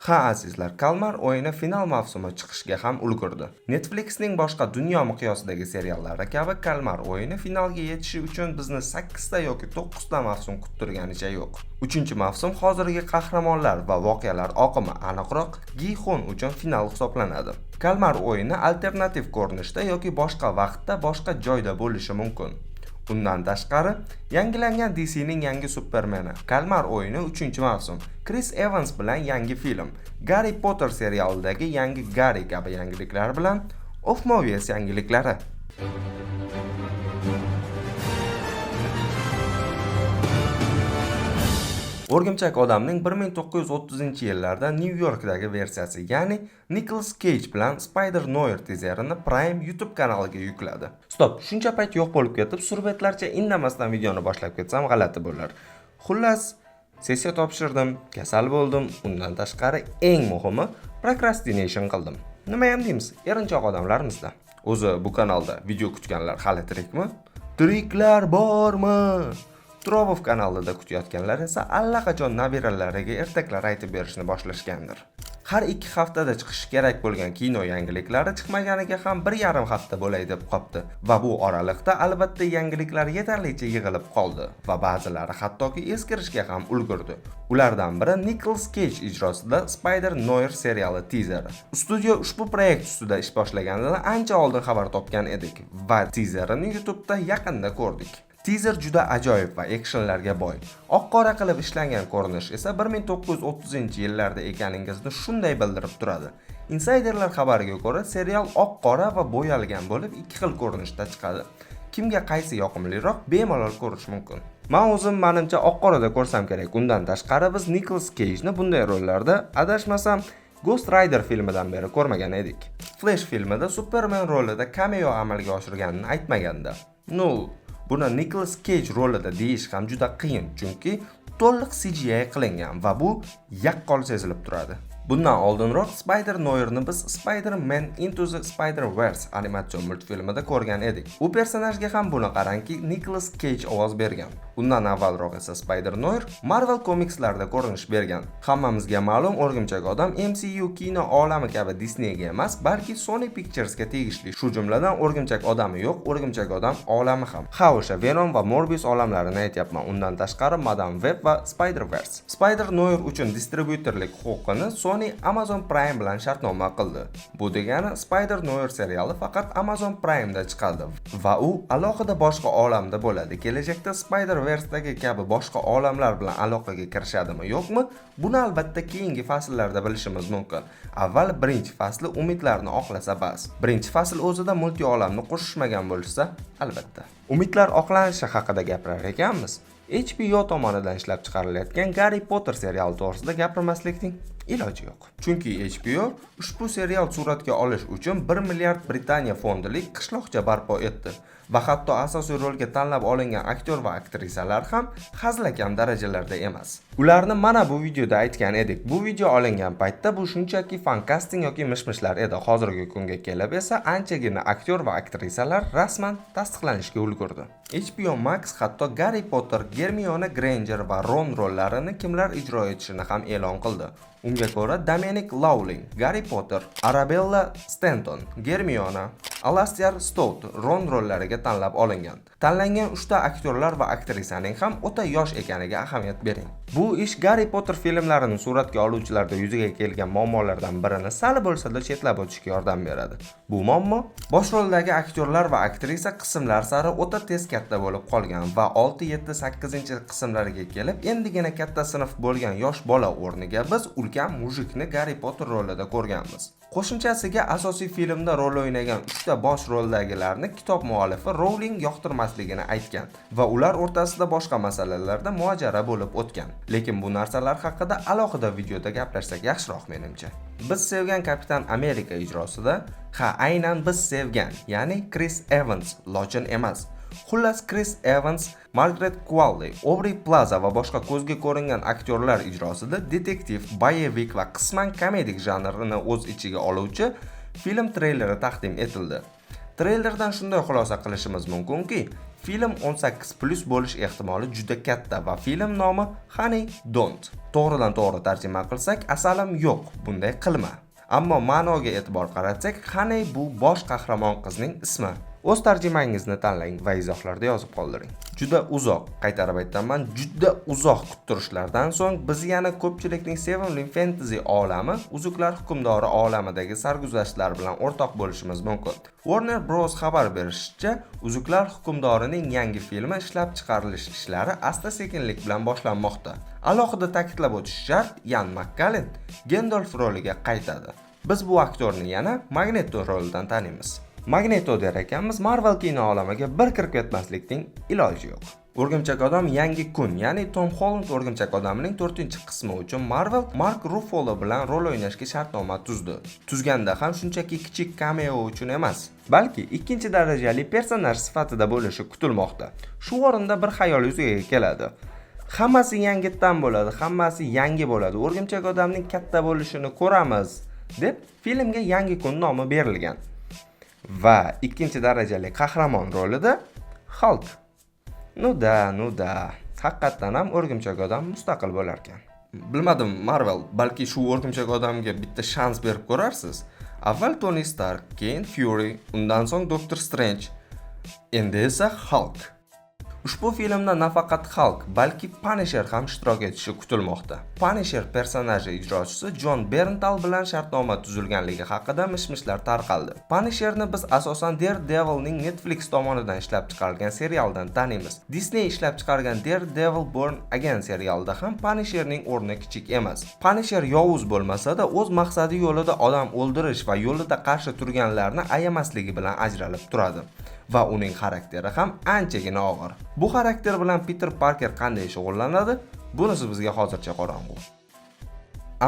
Ha azizlar, Kalmar o'yini final mavsumi chiqishga ham ulgurdi. Netflixning boshqa dunyo miqyosidagi seriallari kabi Kalmar o'yini finalga yetishi uchun bizni 8 ta yoki 9 ta mavsum kuttirganicha yo'q. 3-mavsum hozirgi qahramonlar va voqealar oqimi, aniqroq Gihun uchun final hisoblanadi. Kalmar o'yini alternativ ko'rinishda yoki boshqa vaqtda, boshqa joyda bo'lishi mumkin. Bundan tashqari, yangilangan DCning yangi Supermani, Kalmar o'yini 3-mavsum, Chris Evans bilan yangi film, Harry Potter serialidagi yangi Garri kabi yangiliklar bilan Off Movies yangiliklari. O'rgimchak odamning 1930-yillarda New Yorkdagi versiyasi, ya'ni Nicolas Cage bilan Spider-Noir teaserini Prime YouTube kanaliga yukladi. Stop, shuncha payt yo'q bo'lib ketib, surbetlarcha indamasdan videoni boshlab ketsam g'alati bo'lar. Xullas, sessiya topshirdim, kasal bo'ldim, undan tashqari eng muhimi procrastination qildim. Nima ham deymiz, erinchoq odamlarimizda. O'zi bu kanalda video kutganlar hali tirikmi? Tiriklar bormi? Turovov kanalida kutayotganlar esa allaqachon nabiralariga ertaklar aytib berishni boshlashgandir. Har 2 haftada chiqishi kerak bo'lgan kino yangiliklari chiqmaganiga ham 1,5 hafta bo'lay deb qopti va bu oraliqda albatta yangiliklar yetarlicha yig'ilib qoldi va ba'zilari hattoki eskirishga ham ulgurdi. Ulardan biri Nicolas Cage ijrosida Spider-Noir seriali teaseri. Studio ushbu proyekt ustida ish boshlaganidan ancha oldin xabar topgan edik va teaserini YouTube'da yaqinda ko'rdik. Teaser juda ajoyib va actionlarga boy. Oq-qora qilib ishlangan ko'rinish esa 1930-yillarda ekaningizni shunday bildirib turadi. Insiderlar xabariga ko'ra, serial oq-qora va bo'yalgan bo'lib, 2 xil ko'rinishda chiqadi. Kimga qaysi yoqimliroq bemalol ko'rish mumkin. Men o'zim menimcha oq-qorada ko'rsam kerak. Undan tashqari biz Nicolas Cage'ni bunday rollarda adashmasam Ghost Rider filmidan beri ko'rmagan edik. Flash filmida Superman rolida cameo amalga oshirganini aytmaganda. Buni Nicolas Cage rolida deyish ham juda qiyin, chunki to'liq CGI qilingan va bu yaqqol sezilib turadi. Bundan oldinroq Spider-Noirni biz Spider-Man Into the Spider-Verse animatsion multfilmida ko'rgan edik. U personajga ham buni qarangki, Nicolas Cage ovoz bergan. Undan avvalroq esa Spider-Noir Marvel komikslarida ko'rinish bergan. Hammamizga ma'lum, O'rgimchak odam MCU kino olami kabi Disneyga emas, balki Sony Picturesga tegishli. Shu jumladan O'rgimchak odami yo'q, O'rgimchak odam olami ham. Ha, o'sha Venom va Morbius olamlarini aytyapman. Undan tashqari Madame Web va Spider-Verse. Spider-Noir uchun distributorlik huquqini Sony Amazon Prime bilan shartnoma qildi. Bu degani Spider-Noir seriali faqat Amazon Prime'da chiqadi va u alohida boshqa olamda bo'ladi. Kelajakda Spider-Verse'dagi kabi boshqa olamlar bilan aloqaga kirishadimi, yo'qmi? Buni albatta keyingi fasllarda bilishimiz mumkin. Avval birinchi fasli umidlarni oqlasa bas. Birinchi fasl o'zida multi olamni qo'shishmagan bo'lsa, albatta. Umidlar oqlanishi haqida gapirar ekanmiz. HBO tomonidan ishlab chiqarilayotgan Harry Potter seriali to'g'risida gapirmaslikning iloji yo'q. Chunki HBO ushbu serial suratga olish uchun 1 milliard Britaniya fondilik qishloqcha barpo etdi va hatto asosiy rolga tanlab olingan aktyor va aktrisalar ham hazilakam darajalarda emas. Ularni mana bu videoda aytgan edik. Bu video olingan paytda bu shunchaki fan casting yoki mishmishlar edi. Hozirgi kunga kelib esa anchagina aktyor va aktrisalar rasman tasdiqlanishga ulgurdi. HBO Max hatto Harry Potter, Hermione Granger va Ron rollarini kimlar ijro etishini ham e'lon qildi. Unga ko'ra Dominic Lowling, Harry Potter, Arabella Stanton, Hermione, Alastair Stout Ron rollariga tanlab olingan. Tanlangan 3 ta aktyorlar va aktrisaning ham o'ta yosh ekaniga ahamiyat bering. Bu ish Harry Potter filmlarini suratga oluvchilarda yuzaga kelgan muammolardan birini sal bo'lsa-da chetlab o'tishga yordam beradi. Bu muammo bosh roldagi aktyorlar va aktrisa qismlar sari o'ta tez katta bo'lib qolgan va 6, 7, 8-qismlarga kelib endigina katta sinf bo'lgan yosh bola o'rniga biz ulkan mujikni Harry Potter rolida ko'rganmiz. Qo'shimchasiga asosiy filmda rol o'ynagan 3 ta bosh roldagilarni kitob muallifi Rowling yoqtirmasligini aytgan va ular o'rtasida boshqa masalalarda mojaro bo'lib o'tgan. Lekin bu narsalar haqida alohida videoda gaplashsak yaxshiroq menimcha. Biz sevgan Kapitan Amerika ijrosida, aynan biz sevgan, ya'ni Chris Evans, lochin emas. Xullas Chris Evans, Margaret Qualley, Aubrey Plaza va boshqa ko'zga ko'ringan aktyorlar ijrosida detektiv, bayevik va qisman komedik janrini o'z ichiga oluvchi film treyleri taqdim etildi. Treylerdan shunday xulosa qilishimiz mumkinki, Film 18+ bo'lish ehtimoli juda katta va film nomi Honey Don't. To'g'ridan to'g'ri tarjima qilsak, asalim yo'q, bunday qilma. Ammo ma'noga e'tibor qaratsak, Honey bu bosh qahramon qizning ismi. O'z tarjimangizni tanlang va izohlarda yozib qoldiring. Juda uzoq, qaytarib aytaman, juda uzoq kuttirishlardan so'ng biz yana ko'pchilikning sevimli fantasy olami, Uzuklar hukmdori olamidagi sarguzashtlar bilan o'rtoq bo'lishimiz mumkin. Warner Bros xabar berishicha, Uzuklar hukmdorining yangi filmi ishlab chiqarilish ishlari asta-sekinlik bilan boshlanmoqda. Alohida ta'kidlab o'tish shart, Ian McKellen Gandalf roliga qaytadi. Biz bu aktyorni yana Magneto rolidan taniymiz. Magneto der ekanmiz, Marvel kino olamiga bir kirib ketmaslikning iloji yo'q. O'rgimchak odam yangi kun, ya'ni Tom Holland O'rgimchak odamning 4-qismi uchun Marvel Mark Ruffalo bilan rol o'ynashga shartnoma tuzdi. Tuzganda ham shunchaki kichik cameo uchun emas, balki ikkinchi darajali personaj sifatida bo'lishi kutilmoqda. Shu o'rinda bir xayol yuzaga keladi. Hammasi yangitdan bo'ladi, hammasi yangi bo'ladi. O'rgimchak odamning katta bo'lishini ko'ramiz, deb filmga yangi kun nomi berilgan. Va ikkinchi darajali qahramon rolida Hulk. Nuda. Haqiqatan ham O'rgimchak odam mustaqil bo'lar ekan. Bilmadim, Marvel, balki shu O'rgimchak odamga bitta shans berib ko'rarsiz. Avval Tony Stark, keyin Fury, undan so'ng Doctor Strange, endi esa Hulk. Ushbu filmda nafaqat Hulk, balki Punisher ham ishtirok etishi kutilmoqda. Punisher personaji ijrochisi Jon Berntal bilan shartnoma tuzilganligi haqida mish-mishlar tarqaldi. Punisherni biz asosan Daredevil'ning Netflix tomonidan ishlab chiqarilgan serialdan taniymiz. Disney ishlab chiqargan Daredevil Born Again serialida ham Punisherning o'rni kichik emas. Punisher yovuz bo'lmasa-da, o'z maqsadi yo'lida odam o'ldirish va yo'lida qarshi turganlarni ayamasligi bilan ajralib turadi. Va uning xarakteri ham anchagina og'ir. Bu xarakter bilan Peter Parker qanday shug'ullanadi? Bunisi bizga hozircha qorong'u.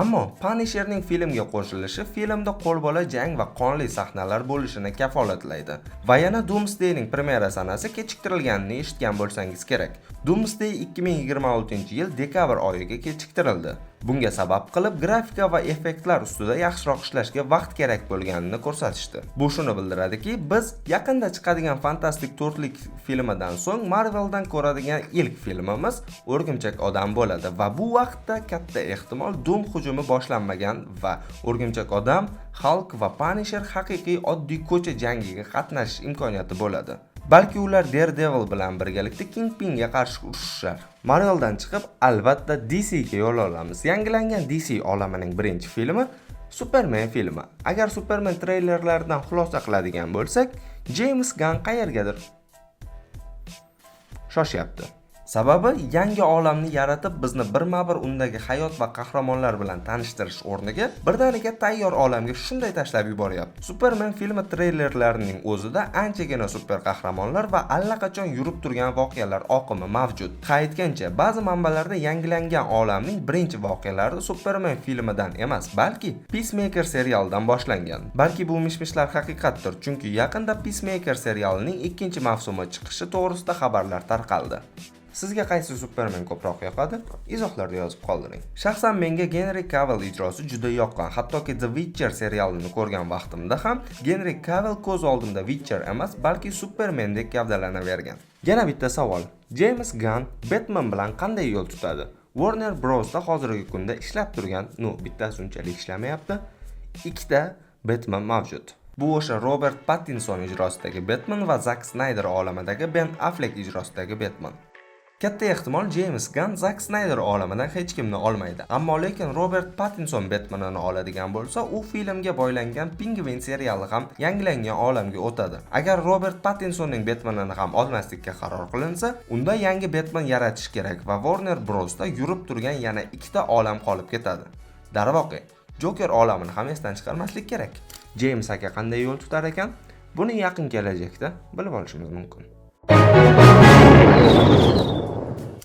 Ammo Punisherning filmga qo'shilishi filmda qo'lbola jang va qonli sahnalar bo'lishini kafolatlaydi. Va yana Doomsday'ning premyera sanasi kechiktirilganini eshitgan bo'lsangiz kerak. Doomsday 2026-yil dekabr oyiga kechiktirildi. Bunga sabab qilib grafika va effektlar ustida yaxshiroq ishlashga vaqt kerak bo'lganini ko'rsatishdi. Bu shuni bildiradiki, biz yaqinda chiqadigan fantastik to'rtlik filmidan so'ng Marveldan ko'radigan ilk filmimiz O'rgimchak odam bo'ladi va bu vaqtda katta ehtimol Doom hujumi boshlanmagan va O'rgimchak odam, Hulk va Punisher haqiqiy oddiy ko'cha jangiga qatnashish imkoniyati bo'ladi. Balki ular Daredevil bilan birgalikda Kingpinga qarshi urushishar. Marveldan chiqib, albatta DC ga yo'l olamiz. Yangilangan DC olamining birinchi filmi Superman filmi. Agar Superman treylerlaridan xulosa qiladigan bo'lsak, James Gunn qayergadir shoshyapti. Sababi yangi olamni yaratib bizni birma-bir undagi hayot va qahramonlar bilan tanishtirish o'rniga birdaniga tayyor olamga shunday tashlab yuboryapti. Superman filmi treylerlarining o'zida anchagina super qahramonlar va allaqachon yurib turgan voqealar oqimi mavjud. Aytgancha, ba'zi manbalarda yangilangan olamning birinchi voqealari Superman filmidan emas, balki Peacemaker serialidan boshlangan. Balki bu mish-mishlar haqiqatdir, chunki yaqinda Peacemaker serialining ikkinchi mavsumi chiqishi to'g'risida xabarlar tarqaldi. Sizga qaysi Superman ko'proq yoqadi? Izohlarda yozib qoldiring. Shaxsan menga Henry Cavill ijrosi juda yoqqan. Hattoki The Witcher serialini ko'rgan vaqtimda ham Henry Cavill ko'z oldimda Witcher emas, balki Supermandek gavdalanavergan. Yana bitta savol. James Gunn Batman bilan qanday yo'l tutadi? Warner Bros'da hozirgi kunda ishlab turgan, bittasi unchalik ishlamayapti. Ikkita Batman mavjud. Bu o'sha Robert Pattinson ijrosidagi Batman va Zack Snyder olamidagi Ben Affleck ijrosidagi Batman. Katta ehtimol James Gunn Zack Snyder olamidan hech kimni olmaydi. Ammo lekin Robert Pattinson Batman'ini oladigan bo'lsa, u filmga boylangan Penguin seriali ham yangilangan olamga o'tadi. Agar Robert Pattinsonning Batman'ini ham olmaslikka qaror qilinsa, unda yangi Batman yaratish kerak va Warner Bros'da yurib turgan yana ikkita olam qolib ketadi. Darvoqe, Joker olamini ham esdan chiqarmaslik kerak. James aka qanday yo'l tutar ekan? Buni yaqin kelajakda bilib olishimiz mumkin.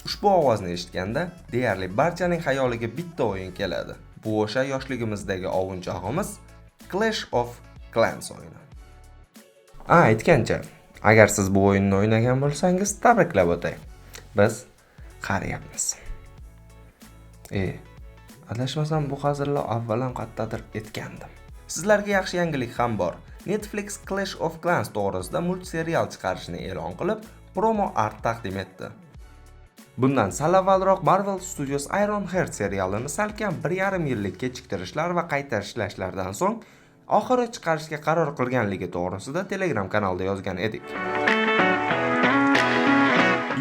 Ushbu ovozni eshitganda deyarli barchaning xayoliga bitta o'yin keladi. Bu o'sha yoshligimizdagi ovunchog'imiz Clash of Clans o'yini. Aytgancha, agar siz bu o'yinni o'ynagan bo'lsangiz, tabriklab o'tay. Biz qariyapmiz. Adashmasam bu hazillar avvalan qayerdadir etgandim. Sizlarga yaxshi yangilik ham bor. Netflix Clash of Clans to'g'risida multserial chiqarishni e'lon qilib, promo art taqdim etdi. Bundan sal avvalroq Marvel Studios Ironheart serialini salkam 1,5 yillik kechiktirishlar va qayta ishlashlardan so'ng oxiri chiqarishga qaror qilganligi to'g'risida Telegram kanalda yozgan edik.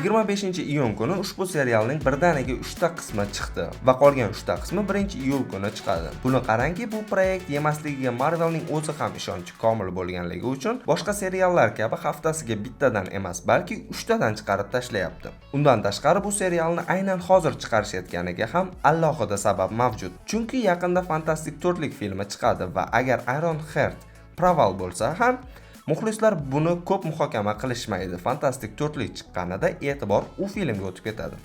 25-iyun kuni ushbu serialning birdaniga 3 ta qismi chiqdi va qolgan 3 ta qismi 1-iyul kuni chiqadi. Buni qarangki, bu proyekt yemasligiga Marvelning o'zi ham ishonchi komil bo'lganligi uchun boshqa seriallar kabi haftasiga bittadan emas, balki 3 tadan chiqarib tashlayapti. Undan tashqari bu serialni aynan hozir chiqarishayotganiga ham alohida sabab mavjud. Chunki yaqinda Fantastik 4lik filmi chiqadi va agar Ironheart proval bo'lsa ham muxlislar buni ko'p muhokama qilishmaydi. Fantastik 4lik chiqqanida e'tibor u filmga o'tib ketadi.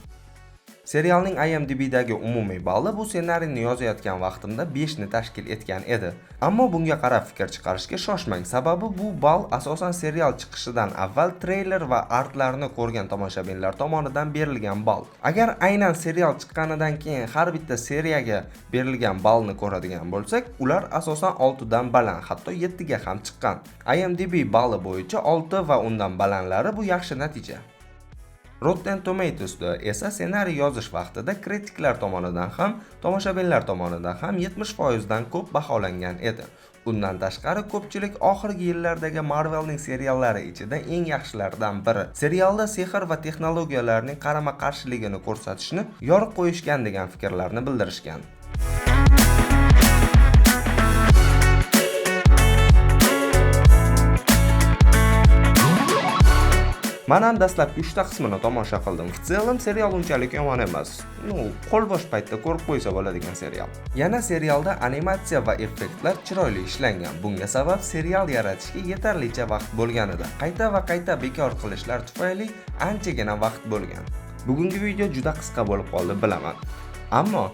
Serialning IMDb'dagi umumiy balli bu ssenariyni yozayotgan vaqtimda 5 ni tashkil etgan edi. Ammo bunga qarab fikr chiqarishga shoshmang, sababi bu ball asosan serial chiqishidan avval treyler va artlarni ko'rgan tomoshabinlar tomonidan berilgan ball. Agar aynan serial chiqqanidan keyin har bitta seriyaga berilgan ballni ko'radigan bo'lsak, ular asosan 6 dan baland, hatto 7 ga ham chiqqan. IMDb balli bo'yicha 6 va undan balandlari bu yaxshi natija. Rotten Tomatoes'da esa ssenariy yozish vaqtida kritiklar tomonidan ham, tomoshabinlar tomonidan ham 70% dan ko'p baholangan edi. Undan tashqari ko'pchilik oxirgi yillardagi Marvelning seriallari ichida eng yaxshilaridan biri. Serialda sehr va texnologiyalarning qarama-qarshiligini ko'rsatishni yorib qo'yishgan degan fikrlarni bildirishgan. Men ham dastlabki 3 ta qismini tomosha qildim. В целом serial unchalik yomon emas. Qo'l-bosh paytda ko'rib qo'ysa bo'ladigan serial. Yana serialda animatsiya va effektlar chiroyli ishlangan. Bunga sabab serial yaratishga yetarlicha vaqt bo'lganida. Qayta va qayta bekor qilishlar tufayli anchagina vaqt bo'lgan. Bugungi video juda qisqa bo'lib qoldi, bilaman. Ammo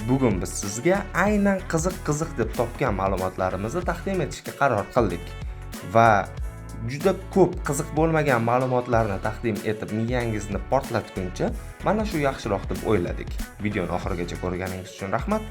bugun biz sizga aynan qiziq deb topgan ma'lumotlarimizni taqdim etishga qaror qildik. Va juda ko'p qiziq bo'lmagan ma'lumotlarni taqdim etib miyangizni portlatguncha mana shu yaxshiroq deb o'yladik. Videoni oxirigacha ko'rganingiz uchun rahmat.